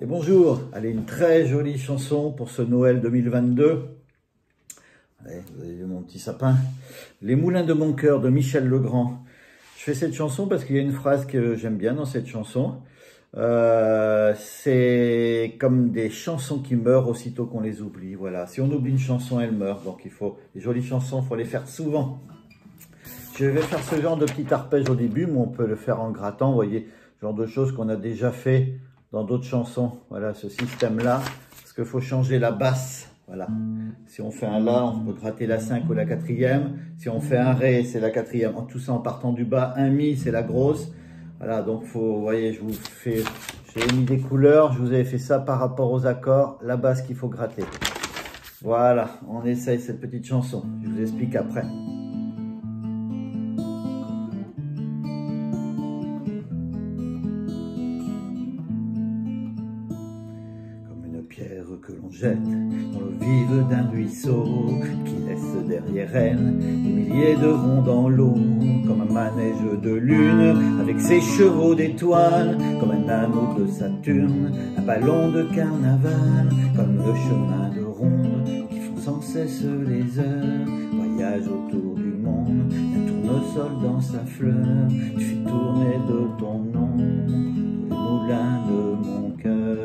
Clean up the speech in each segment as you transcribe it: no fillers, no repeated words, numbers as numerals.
Et bonjour, allez, une très jolie chanson pour ce Noël 2022. Allez, vous avez vu mon petit sapin. Les moulins de mon cœur de Michel Legrand. Je fais cette chanson parce qu'il y a une phrase que j'aime bien dans cette chanson. C'est comme des chansons qui meurent aussitôt qu'on les oublie. Voilà, si on oublie une chanson, elle meurt. Donc il faut, les jolies chansons, il faut les faire souvent. Je vais faire ce genre de petit arpège au début, mais on peut le faire en grattant, vous voyez, genre de choses qu'on a déjà fait dans d'autres chansons. Voilà, ce système-là, parce qu'il faut changer la basse. Voilà, si on fait un La, on peut gratter la 5 ou la 4e. Si on fait un Ré, c'est la 4e. Tout ça en partant du bas. Un Mi, c'est la grosse. Voilà, donc faut, vous voyez, je vous fais, j'ai mis des couleurs, je vous avais fait ça par rapport aux accords, la basse qu'il faut gratter. Voilà, on essaye cette petite chanson, je vous explique après. Pierre que l'on jette dans le vide d'un ruisseau qui laisse derrière elle des milliers de ronds dans l'eau, comme un manège de lune avec ses chevaux d'étoiles, comme un anneau de Saturne, un ballon de carnaval, comme le chemin de ronde qui font sans cesse les heures, voyage autour du monde, un tournesol dans sa fleur, tu fais tourner de ton nom tous les moulins de mon cœur.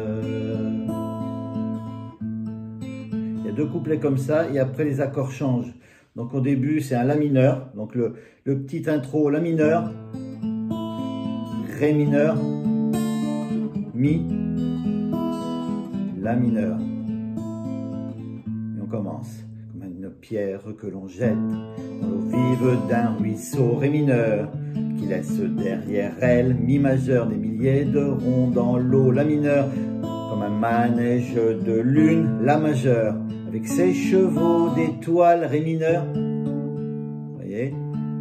Deux couplets comme ça, et après les accords changent. Donc au début, c'est un La mineur, donc le petit intro La mineur, Ré mineur, Mi, La mineur. Et on commence. Comme une pierre que l'on jette dans l'eau vive d'un ruisseau, Ré mineur, qui laisse derrière elle Mi majeur, des milliers de ronds dans l'eau, La mineur, comme un manège de lune, La majeur, avec ses chevaux d'étoiles, Ré mineur, vous voyez,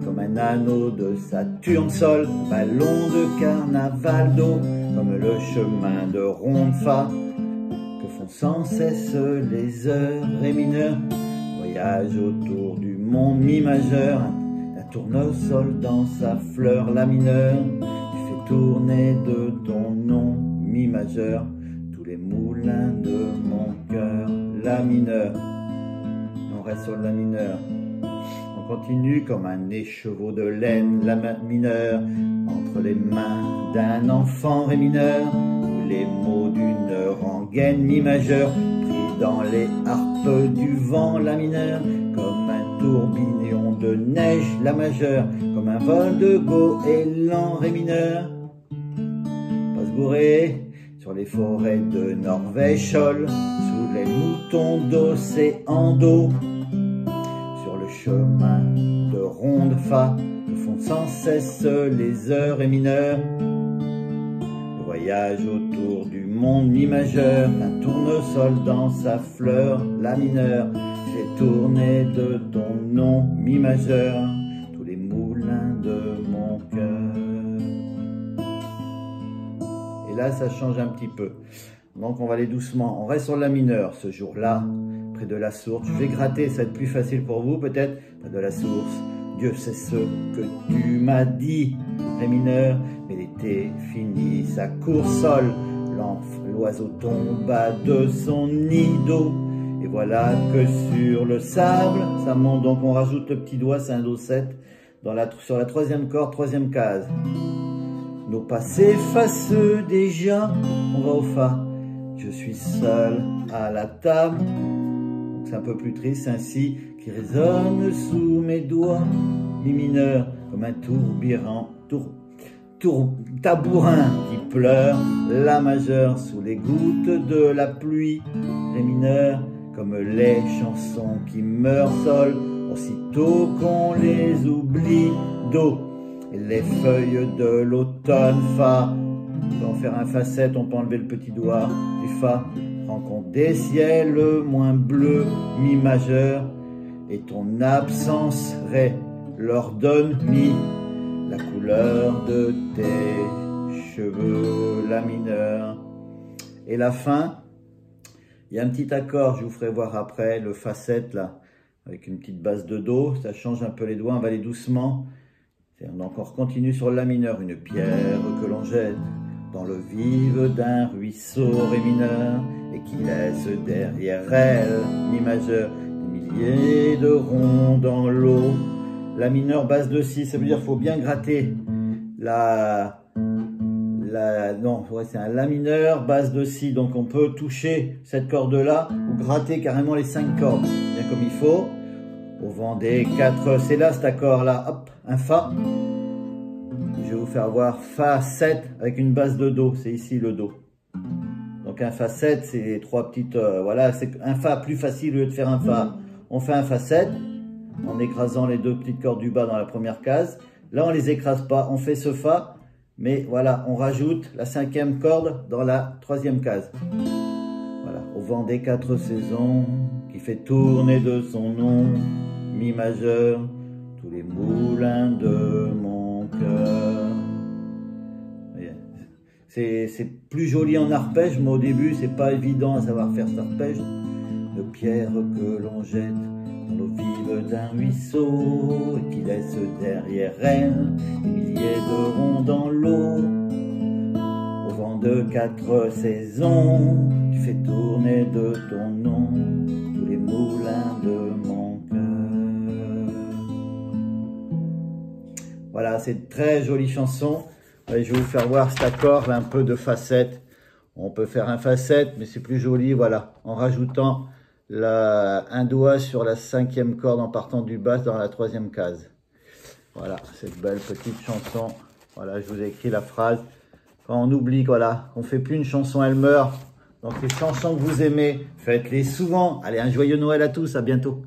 comme un anneau de Saturne, Sol, ballon de carnaval, Do, comme le chemin de ronde, Fa, que font sans cesse les heures, Ré mineur, voyage autour du monde, Mi majeur, un tournesol dans sa fleur, La mineur, tu fais tourner de ton nom, Mi majeur, tous les moulins de mon cœur, La mineur. On reste sur La mineur. On continue comme un écheveau de laine, La mineur, entre les mains d'un enfant, Ré mineur, ou les mots d'une rengaine, Mi majeur, pris dans les harpes du vent, La mineur, comme un tourbillon de neige, La majeur, comme un vol de goéland, Ré mineur, pas se gourer sur les forêts de Norvège, Sol, sous les moutons d'océan, Do, sur le chemin de ronde, Fa, que font sans cesse les heures, Ré mineur, le voyage autour du monde, Mi majeur, un tournesol dans sa fleur, La mineur, fait tourner de ton nom, Mi majeur, tous les moulins de mon cœur. Là, ça change un petit peu. Donc, on va aller doucement. On reste sur La mineur ce jour-là, près de la source. Je vais gratter, ça va être plus facile pour vous, peut-être. Près de la source. Dieu sait ce que tu m'as dit, Ré mineur. Mais l'été finit sa course, Sol. L'oiseau tomba de son nid, Do. Et voilà que sur le sable, ça monte. Donc, on rajoute le petit doigt, c'est un Do7, sur la troisième corde, troisième case. Nos pas s'effacent déjà, on va au Fa. Je suis seul à la table. C'est un peu plus triste, c'est un Si qui résonne sous mes doigts. Mi mineur, comme un tabourin qui pleure. La majeur, sous les gouttes de la pluie. Ré mineur, comme les chansons qui meurent, Sol, aussitôt qu'on les oublie, Do. Et les feuilles de l'automne, Fa. On peut en faire un Fa7, on peut enlever le petit doigt du Fa. Rencontre des ciels moins bleus, Mi majeur. Et ton absence, Ré, leur donne, Mi, la couleur de tes cheveux, La mineur. Et la fin, il y a un petit accord, je vous ferai voir après, le Fa7 là, avec une petite base de Do, ça change un peu les doigts, on va aller doucement. On encore continue sur La mineur, une pierre que l'on jette dans l'eau vive d'un ruisseau, ré mineur, et qui laisse derrière elle, mi majeur, des milliers de ronds dans l'eau. La mineur basse de si, ça veut dire qu'il faut bien gratter c'est un la mineur, basse de si, donc on peut toucher cette corde-là ou gratter carrément les 5 cordes, bien comme il faut. Au vent des 4, c'est là cet accord-là, hop, un fa. Je vais vous faire voir fa 7 avec une base de do, c'est ici le do. Donc un fa 7, c'est les 3 petites, voilà, c'est un fa plus facile au lieu de faire un fa. On fait un fa 7 en écrasant les 2 petites cordes du bas dans la première case. Là, on les écrase pas, on fait ce fa. Mais voilà, on rajoute la 5e corde dans la 3e case. Voilà, au vent des 4 saisons, qui fait tourner de son nom, mi majeur, tous les moulins de mon cœur. C'est plus joli en arpège, mais au début, c'est pas évident à savoir faire cet arpège. De pierre que l'on jette dans l'eau vive d'un ruisseau, et qui laisse derrière elle des milliers de ronds dans l'eau. Au vent de 4 saisons, tu fais tourner de ton nom tous les moulins de mon cœur. Voilà, c'est une très jolie chanson. Allez, je vais vous faire voir cet accord, là, un peu de facette. On peut faire un facette, mais c'est plus joli, voilà, en rajoutant un doigt sur la 5e corde en partant du bas dans la 3e case. Voilà, cette belle petite chanson. Voilà, je vous ai écrit la phrase. Quand on oublie, voilà, qu'on ne fait plus une chanson, elle meurt. Donc les chansons que vous aimez, faites-les souvent. Allez, un joyeux Noël à tous, à bientôt.